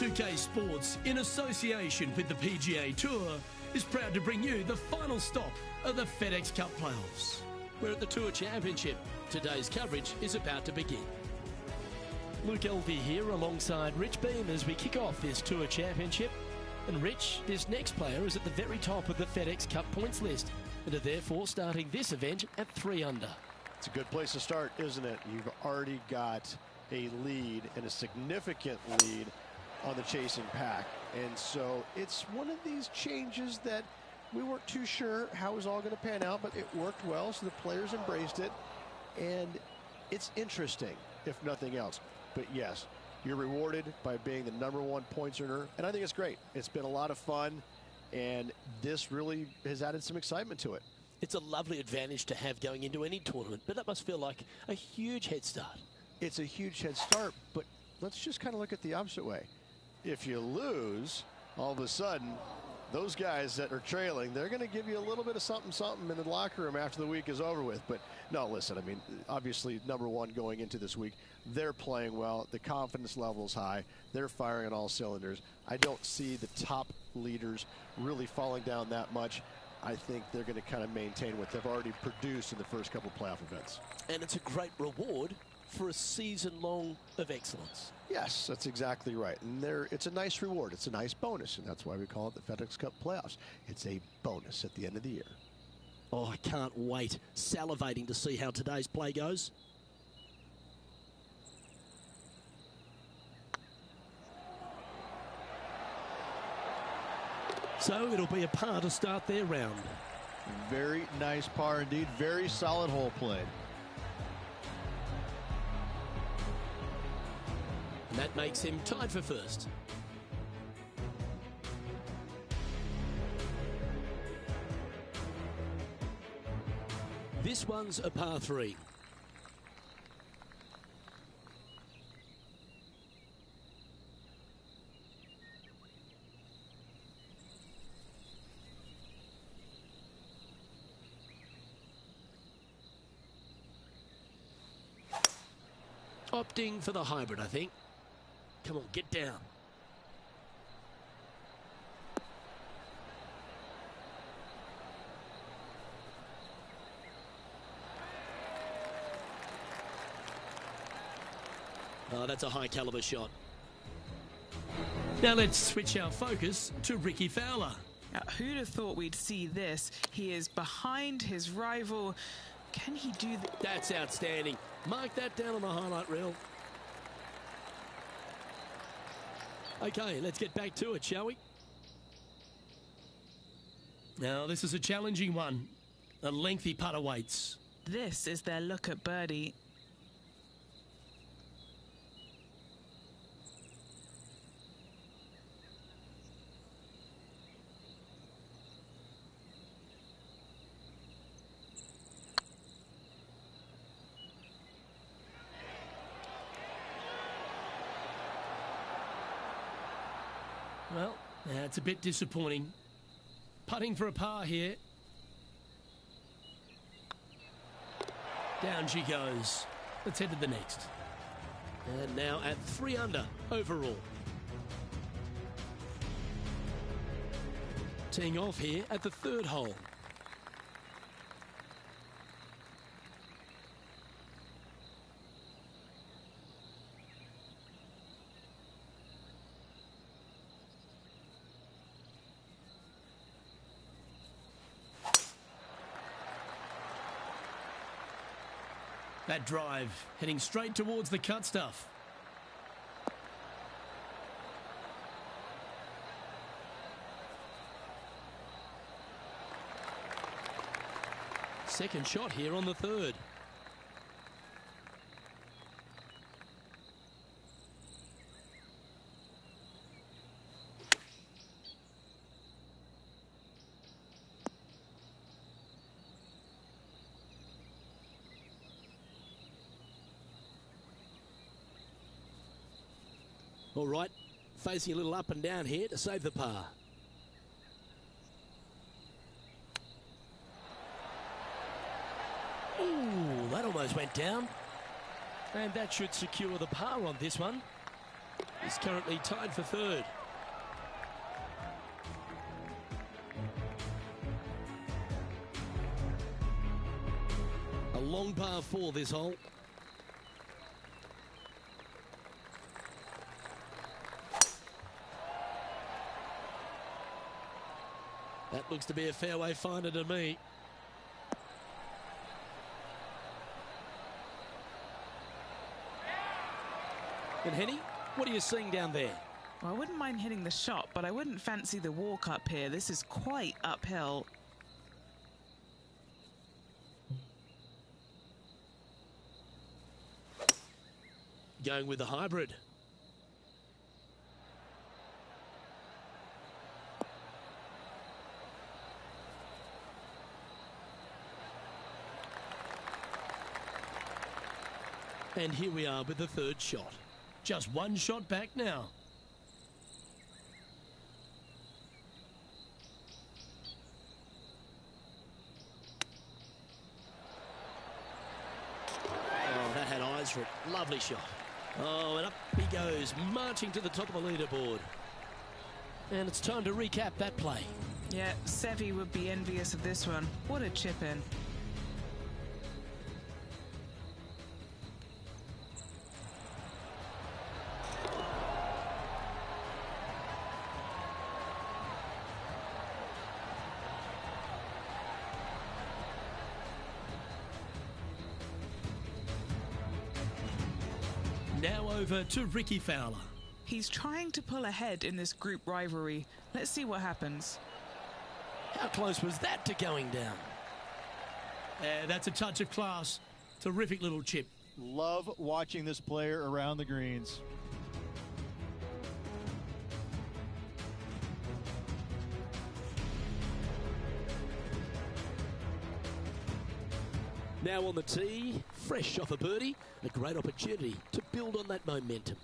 2K Sports, in association with the PGA Tour, is proud to bring you the final stop of the FedEx Cup playoffs. We're at the Tour Championship. Today's coverage is about to begin. Luke Elvey here alongside Rich Beam as we kick off this Tour Championship. And Rich, this next player is at the very top of the FedEx Cup points list and are therefore starting this event at 3 under. It's a good place to start, isn't it? You've already got a lead, and a significant lead, on the chasing pack. And so it's one of these changes that we weren't too sure how it was all going to pan out, but it worked well, so the players embraced it. And it's interesting, if nothing else. But yes, you're rewarded by being the #1 points earner, and I think it's great. It's been a lot of fun, and this really has added some excitement to it. It's a lovely advantage to have going into any tournament, but that must feel like a huge head start. It's a huge head start, but let's just kind of look at the opposite way. If you lose, all of a sudden, those guys that are trailing, they're going to give you a little bit of something in the locker room after the week is over with. But no, listen, I mean, obviously #1 going into this week, they're playing well. The confidence level is high. They're firing on all cylinders. I don't see the top leaders really falling down that much. I think they're going to kind of maintain what they've already produced in the first couple playoff events. And it's a great reward for a season long of excellence. Yes, that's exactly right. And it's a nice reward. It's a nice bonus, and that's why we call it the FedEx Cup playoffs. It's a bonus at the end of the year. Oh, I can't wait. Salivating to see how today's play goes. So it'll be a par to start their round. Very nice par indeed. Very solid hole played. And that makes him tied for first. This one's a par 3. Opting for the hybrid, I think. Come on, get down. Oh, that's a high caliber shot. Now let's switch our focus to Ricky Fowler. Now, who'd have thought we'd see this? He is behind his rival. Can he do that? That's outstanding. Mark that down on the highlight reel. Okay, let's get back to it, shall we? Now, this is a challenging one. A lengthy putt awaits. This is their look at birdie. Well, it's a bit disappointing. Putting for a par here. Down she goes. Let's head to the next. And now at 3 under overall. Teeing off here at the 3rd hole. That drive heading straight towards the cut stuff. Second shot here on the 3rd. All right, facing a little up and down here to save the par. That almost went down. And that should secure the par on this one. is currently tied for third. A long par 4 this hole. That looks to be a fairway finder to me. And Henny, what are you seeing down there? Well, I wouldn't mind hitting the shot, but I wouldn't fancy the walk up here. This is quite uphill. Going with the hybrid. And here we are with the third shot. Just one shot back now. Oh, that had eyes for it. Lovely shot. Oh, and up he goes, marching to the top of the leaderboard. And it's time to recap that play. Yeah, Seve would be envious of this one. What a chip in. Now over to Ricky Fowler. He's trying to pull ahead in this group rivalry. Let's see what happens. How close was that to going down? That's a touch of class. Terrific little chip. Love watching this player around the greens. Now on the tee, fresh off a birdie, a great opportunity to build on that momentum.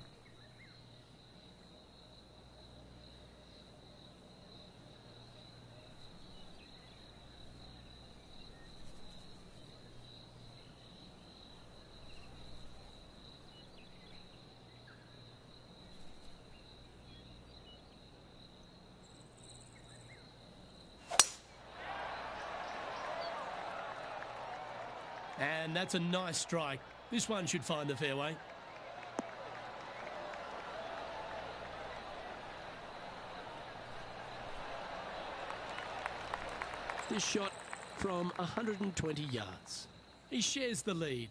And that's a nice strike. This one should find the fairway. This shot from 120 yards. He shares the lead.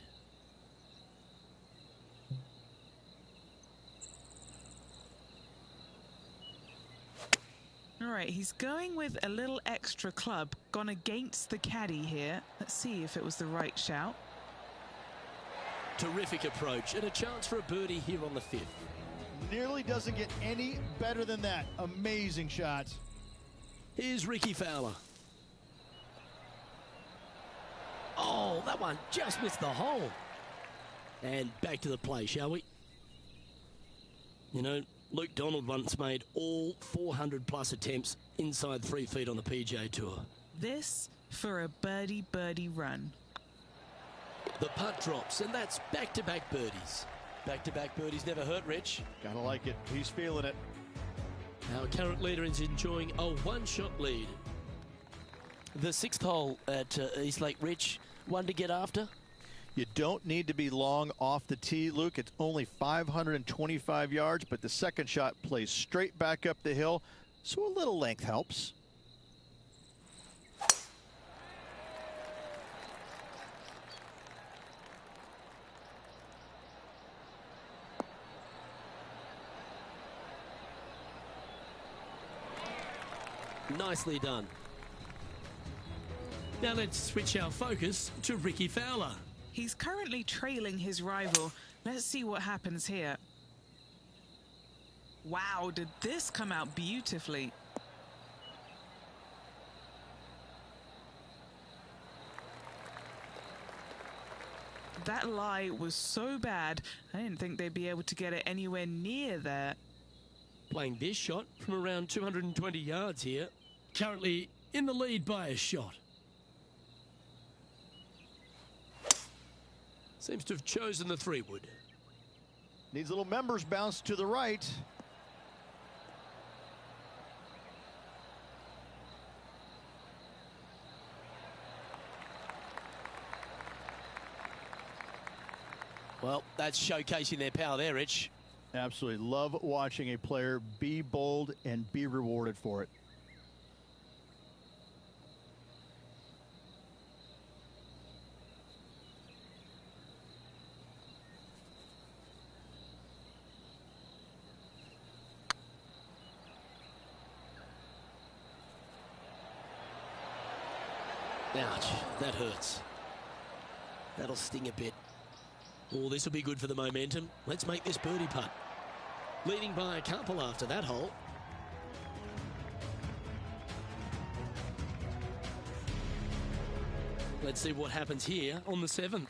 All right, he's going with a little extra club, gone against the caddy here. Let's see if it was the right shout. Terrific approach and a chance for a birdie here on the fifth. Nearly doesn't get any better than that. Amazing shots. Here's Ricky Fowler. Oh, that one just missed the hole. And back to the play, shall we? You know, Luke Donald once made all 400-plus attempts inside 3 feet on the PGA Tour. This for a birdie run. The putt drops, and that's back-to-back birdies. Back-to-back birdies never hurt, Rich. Gotta like it. He's feeling it. Our current leader is enjoying a one-shot lead. The 6th hole at East Lake, Rich, one to get after. You don't need to be long off the tee, Luke. It's only 525 yards, but the second shot plays straight back up the hill, so a little length helps. Nicely done. Now let's switch our focus to Ricky Fowler. He's currently trailing his rival. Let's see what happens here. Wow, did this come out beautifully? That lie was so bad, I didn't think they'd be able to get it anywhere near there. Playing this shot from around 220 yards here. Currently in the lead by a shot. Seems to have chosen the 3-wood. Needs a little members bounce to the right. Well, that's showcasing their power there, Rich. Absolutely. Love watching a player be bold and be rewarded for it. Ouch, that hurts. That'll sting a bit. Oh, this will be good for the momentum. Let's make this birdie putt. Leading by a couple after that hole. Let's see what happens here on the 7th.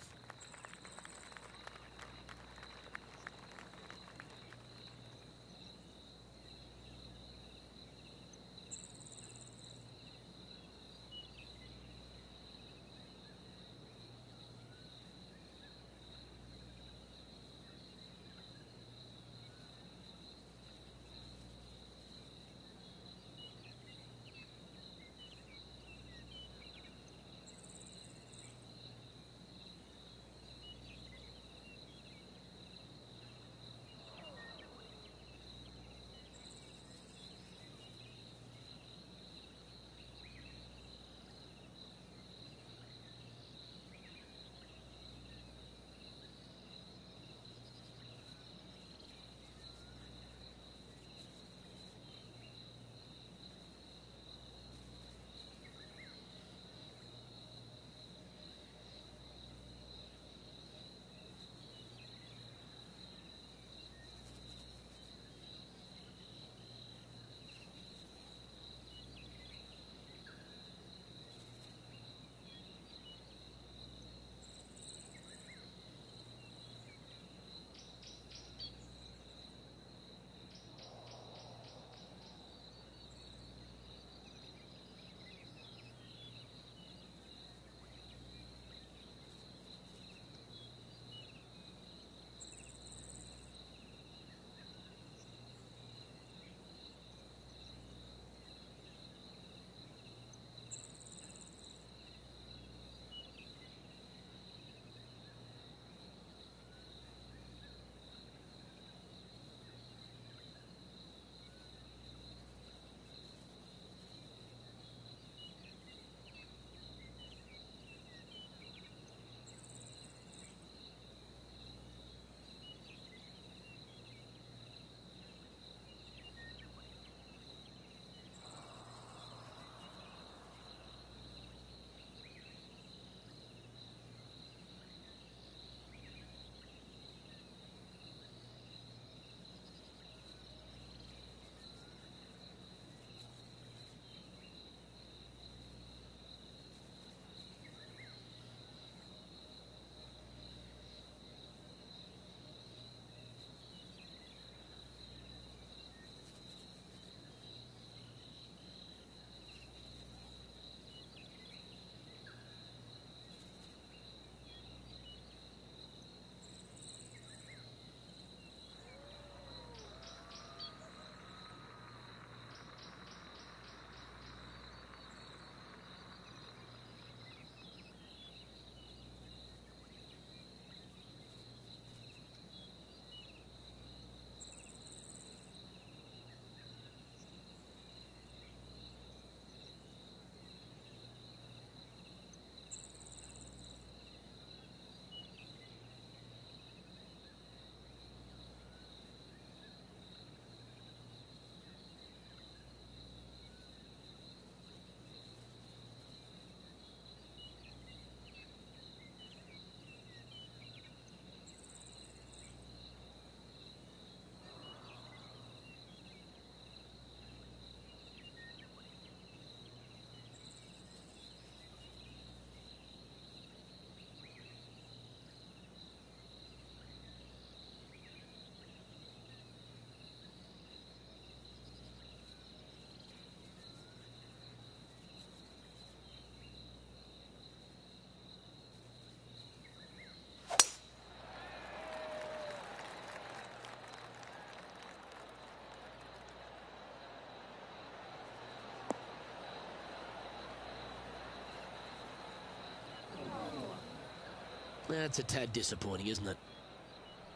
That's a tad disappointing, isn't it?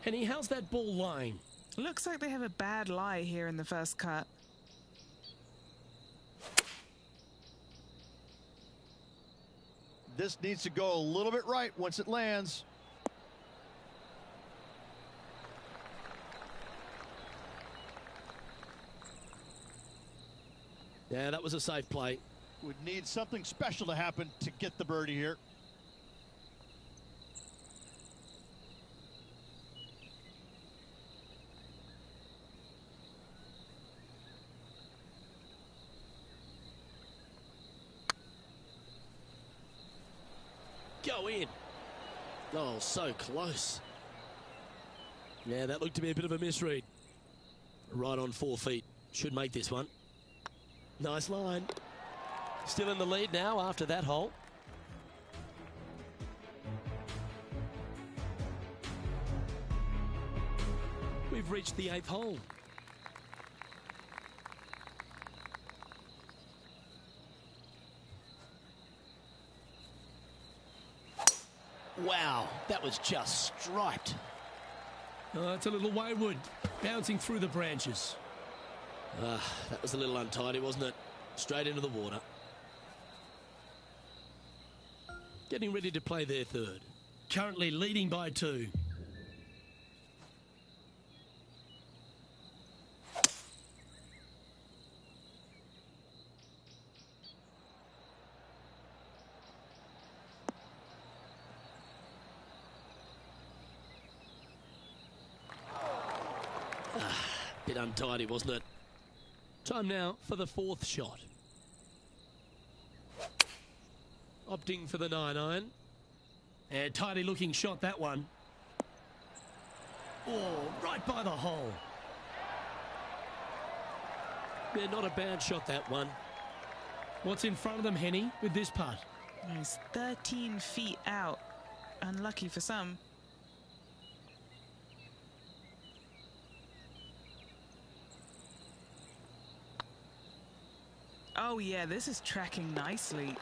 Henny, how's that ball lying? Looks like they have a bad lie here in the first cut. This needs to go a little bit right once it lands. Yeah, that was a safe play. Would need something special to happen to get the birdie here. Go in. Oh, so close. Yeah, that looked to be a bit of a misread. Right on 4 feet. Should make this one. Nice line. Still in the lead now after that hole. We've reached the 8th hole. Wow, that was just striped. Oh, it's a little wayward, bouncing through the branches. That was a little untidy, wasn't it? Straight into the water. Getting ready to play their third. Currently leading by 2. Bit untidy, wasn't it? Time now for the 4th shot. Opting for the 9-iron. And tidy looking shot, that one. Oh, right by the hole. Yeah, not a bad shot, that one. What's in front of them, Henny, with this putt? He's 13 feet out. Unlucky for some. Oh yeah, this is tracking nicely.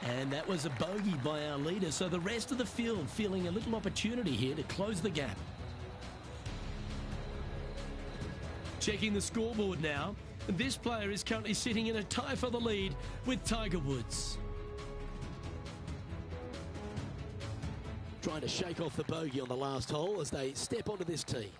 And that was a bogey by our leader, so the rest of the field feeling a little opportunity here to close the gap. Checking the scoreboard now, this player is currently sitting in a tie for the lead with Tiger Woods. Trying to shake off the bogey on the last hole as they step onto this tee.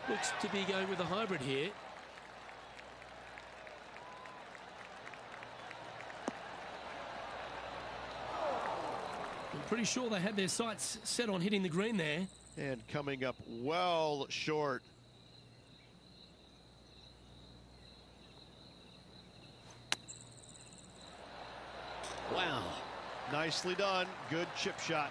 Looks to be going with a hybrid here. I'm pretty sure they had their sights set on hitting the green there. And coming up well short. Wow. Nicely done. Good chip shot.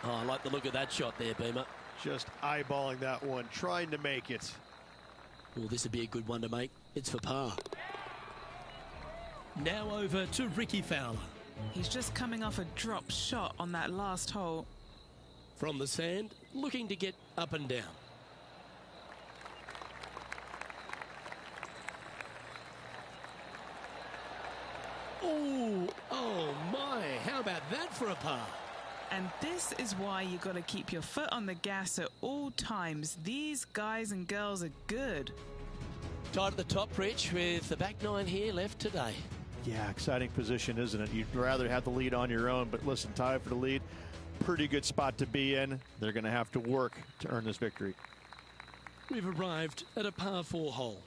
Oh, I like the look of that shot there, Beamer. Just eyeballing that one, trying to make it. Well, this would be a good one to make. It's for par. Now over to Ricky Fowler. He's just coming off a drop shot on that last hole. From the sand, looking to get up and down. Oh my, how about that for a par? And this is why you got to keep your foot on the gas at all times. These guys and girls are good. Tied at the top, Rich, with the back 9 here left today. Yeah, exciting position, isn't it? You'd rather have the lead on your own, but listen, tied for the lead. Pretty good spot to be in. They're going to have to work to earn this victory. We've arrived at a par 4 hole.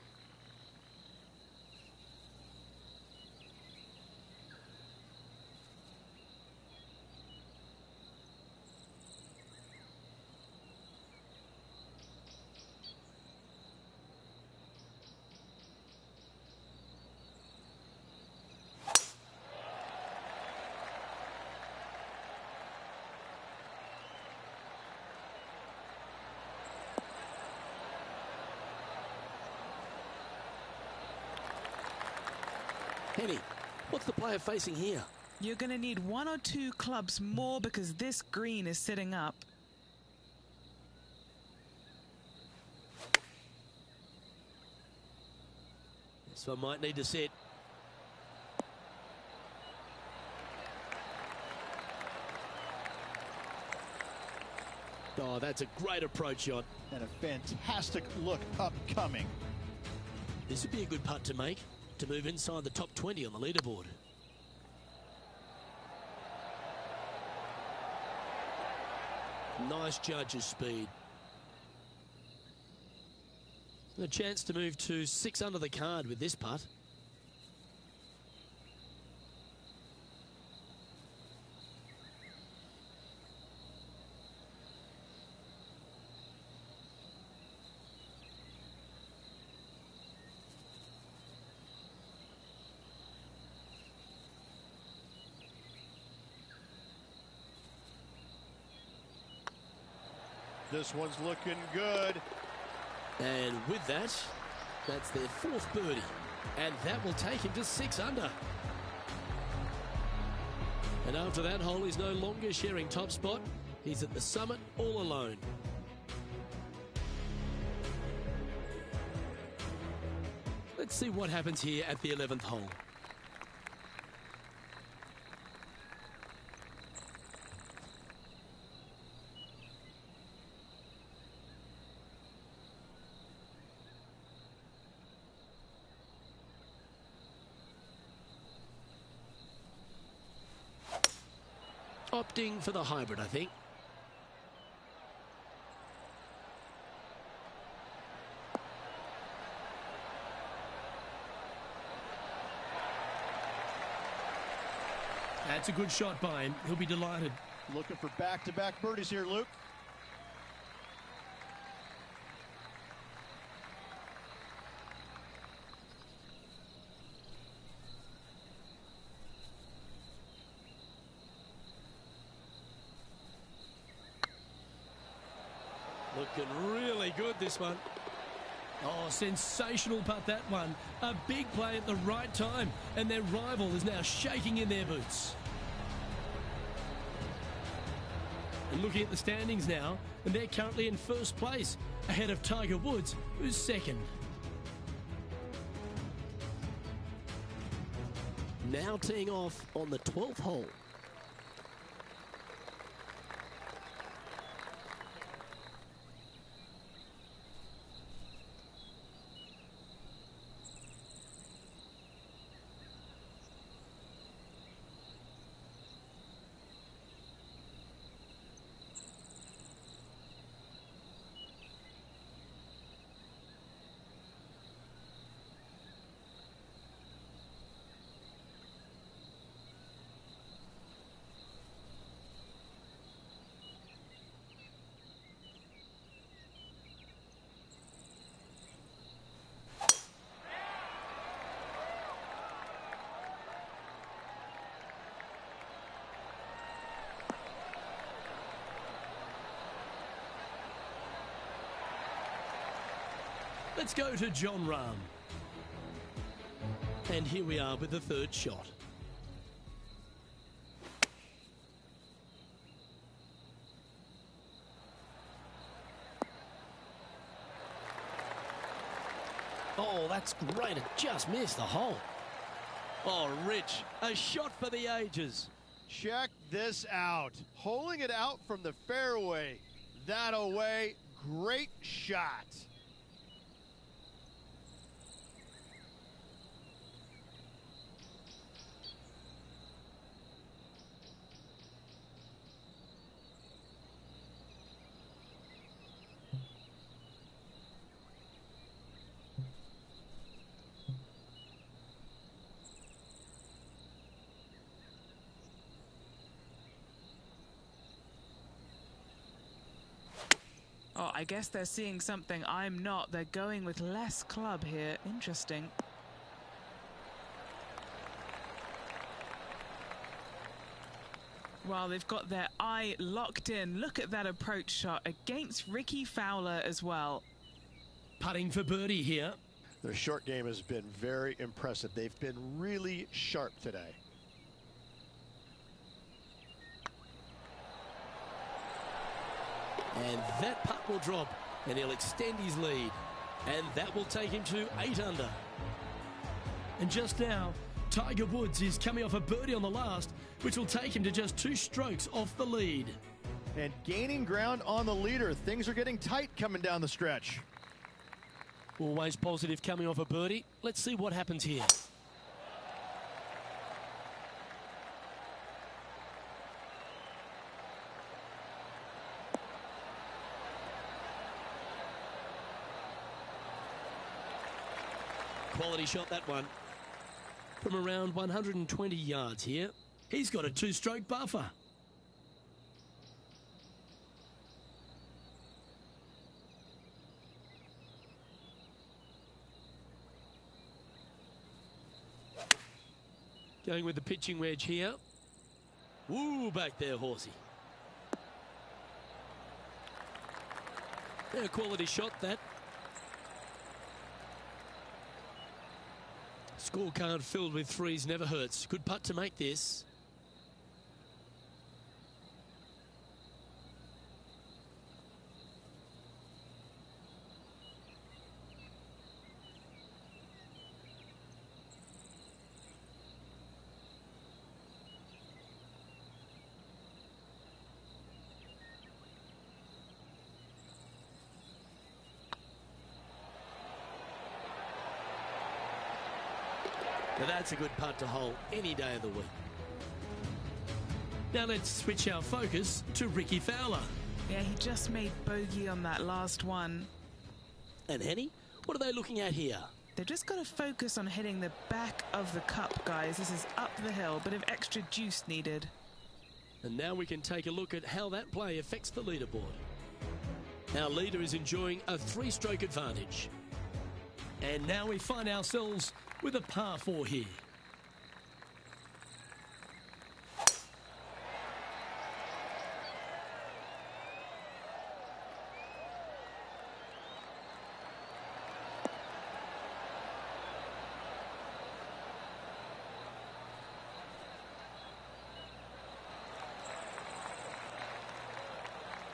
Penny, what's the player facing here? You're going to need 1 or 2 clubs more because this green is sitting up. This one might need to sit. Oh, that's a great approach shot. And a fantastic look upcoming. This would be a good putt to make to move inside the top 20 on the leaderboard. Nice judge's speed. A chance to move to 6 under the card with this putt. This one's looking good. And with that, that's their 4th birdie. And that will take him to 6 under. And after that hole, he's no longer sharing top spot. He's at the summit all alone. Let's see what happens here at the 11th hole. Opting for the hybrid, I think. That's a good shot by him. He'll be delighted. Looking for back-to-back birdies here, Luke. Looking really good, this one. Oh, sensational putt, that one. A big play at the right time, and their rival is now shaking in their boots. And looking at the standings now, and they're currently in 1st place, ahead of Tiger Woods, who's 2nd. Now teeing off on the 12th hole. Let's go to John Rahm. And here we are with the 3rd shot. Oh, that's great. It just missed the hole. Oh, Rich, a shot for the ages. Check this out. Holding it out from the fairway. That away. Great shot. Oh, I guess they're seeing something I'm not. They're going with less club here. Interesting. Well, they've got their eye locked in. Look at that approach shot against Ricky Fowler as well. Putting for birdie here. Their short game has been very impressive. They've been really sharp today. And that putt will drop, and he'll extend his lead. And that will take him to 8 under. And just now, Tiger Woods is coming off a birdie on the last, which will take him to just 2 strokes off the lead. And gaining ground on the leader. Things are getting tight coming down the stretch. Always positive coming off a birdie. Let's see what happens here. Quality shot, that one. From around 120 yards here. He's got a 2-stroke buffer. Going with the pitching wedge here. Woo, back there, horsey. Yeah, quality shot, that. Scorecard filled with 3s never hurts. Good putt to make this. Now that's a good putt to hole any day of the week. Now let's switch our focus to Ricky Fowler. Yeah, he just made bogey on that last one. And Henny, what are they looking at here? They've just got to focus on hitting the back of the cup, guys. This is up the hill, bit of extra juice needed. And now we can take a look at how that play affects the leaderboard. Our leader is enjoying a 3-stroke advantage. And now we find ourselves with a par 4 here.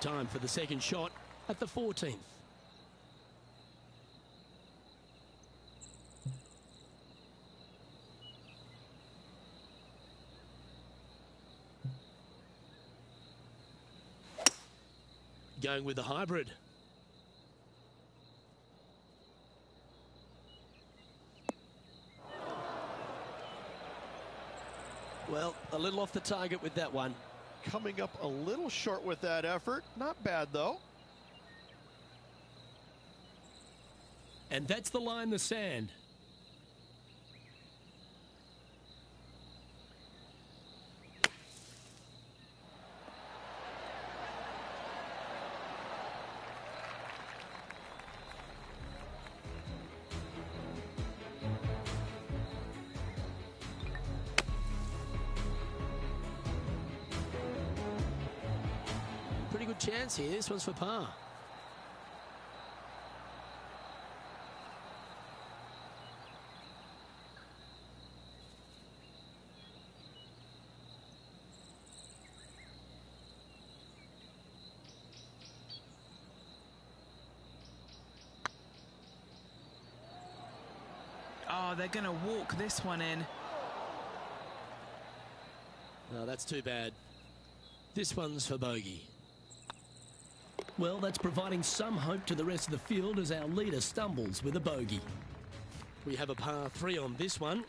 Time for the second shot at the 14th. Going with the hybrid. Well, a little off the target with that one. Coming up a little short with that effort. Not bad, though. And that's the line in the sand. Pretty good chance here. This one's for par. Oh, they're going to walk this one in. No, that's too bad. This one's for bogey. Well, that's providing some hope to the rest of the field as our leader stumbles with a bogey. We have a par 3 on this one.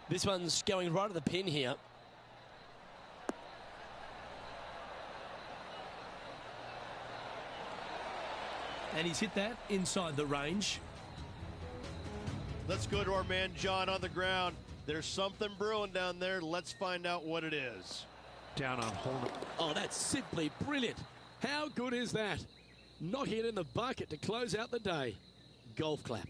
This one's going right at the pin here. And he's hit that inside the range. Let's go to our man John on the ground. There's something brewing down there. Let's find out what it is. Down on hole. Oh, that's simply brilliant. How good is that? Knocking it in the bucket to close out the day. Golf clap.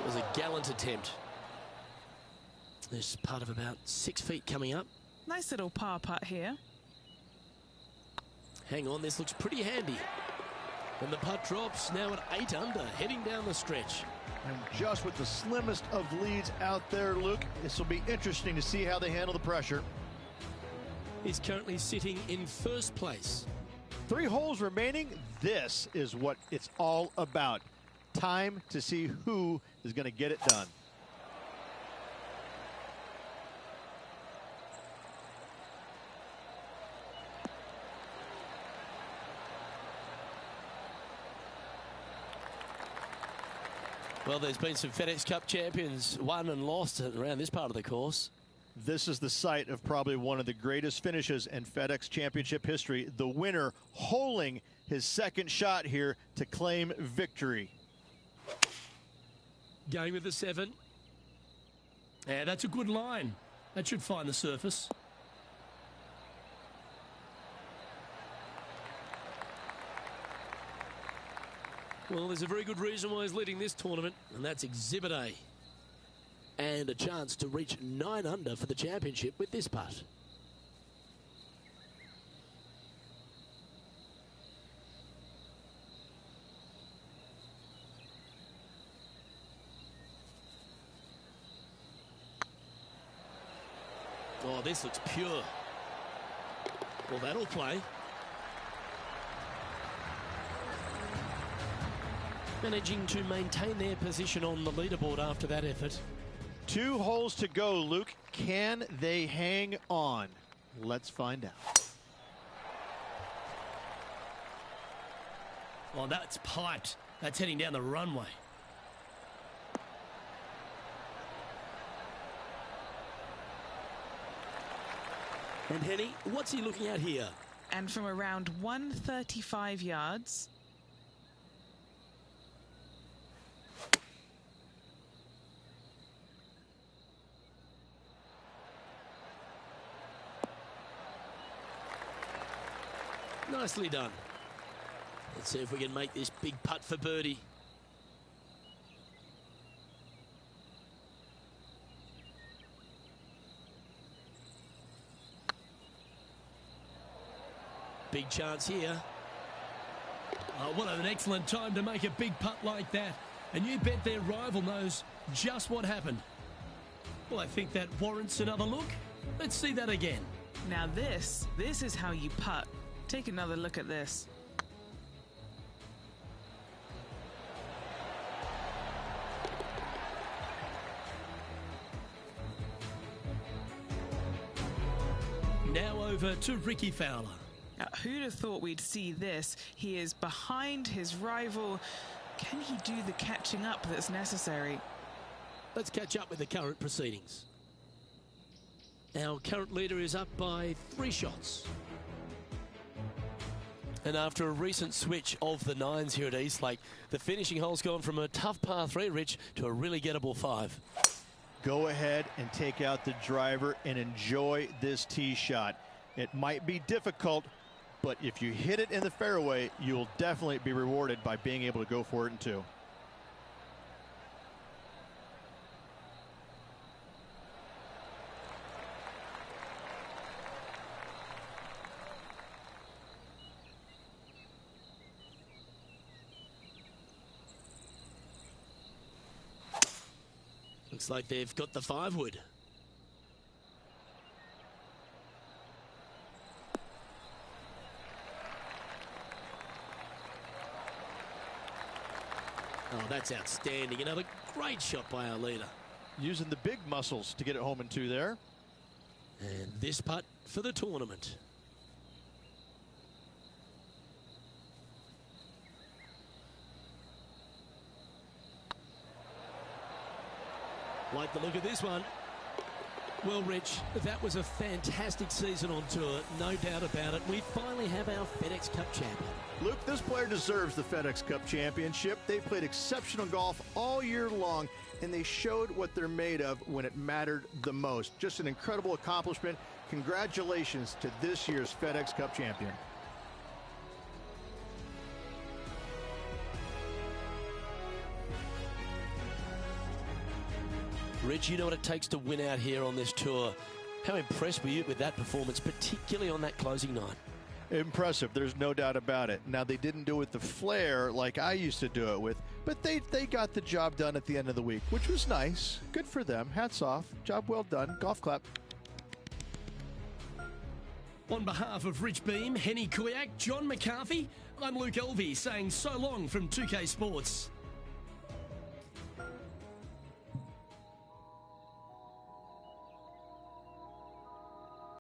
was a gallant attempt. There's part of about 6 feet coming up. Nice little par putt here. Hang on, this looks pretty handy. And the putt drops, now at 8 under, heading down the stretch. And just with the slimmest of leads out there, Luke, this will be interesting to see how they handle the pressure. He's currently sitting in first place. 3 holes remaining. This is what it's all about. Time to see who is going to get it done. Well, there's been some FedEx Cup champions won and lost around this part of the course. This is the site of probably one of the greatest finishes in FedEx Championship history. The winner holing his second shot here to claim victory. Going with the 7. Yeah, that's a good line. That should find the surface. Well, there's a very good reason why he's leading this tournament, and that's Exhibit A. And a chance to reach 9 under for the championship with this putt. Oh, this looks pure. Well, that'll play. Managing to maintain their position on the leaderboard after that effort. 2 holes to go, Luke. Can they hang on? Let's find out. Oh, that's piped. That's heading down the runway. And Henny, what's he looking at here? And from around 135 yards. Nicely done. Let's see if we can make this big putt for birdie. Big chance here. Oh, what an excellent time to make a big putt like that. And you bet their rival knows just what happened. Well, I think that warrants another look. Let's see that again. Now this is how you putt. Take another look at this. Now over to Ricky Fowler. Now, who'd have thought we'd see this? He is behind his rival. Can he do the catching up that's necessary? Let's catch up with the current proceedings. Our current leader is up by 3 shots. And after a recent switch of the 9s here at Eastlake, the finishing hole's gone from a tough par 3, Rich, to a really gettable 5. Go ahead and take out the driver and enjoy this tee shot. It might be difficult, but if you hit it in the fairway, you'll definitely be rewarded by being able to go for it in 2. Looks like they've got the 5-wood. Oh, that's outstanding. Another great shot by our leader. Using the big muscles to get it home in 2 there. And this putt for the tournament. Like the look of this one. Well, Rich, that was a fantastic season on tour, no doubt about it. We finally have our FedEx Cup champion. Luke, this player deserves the FedEx Cup championship. They played exceptional golf all year long, and they showed what they're made of when it mattered the most. Just an incredible accomplishment. Congratulations to this year's FedEx Cup champion. Rich, you know what it takes to win out here on this tour. How impressed were you with that performance, particularly on that closing night? Impressive, there's no doubt about it. Now, they didn't do it with the flair like I used to do it with, but they got the job done at the end of the week, which was nice. Good for them. Hats off. Job well done. Golf clap. On behalf of Rich Beam, Henny Kuyak, John McCarthy, I'm Luke Elvey saying so long from 2K Sports.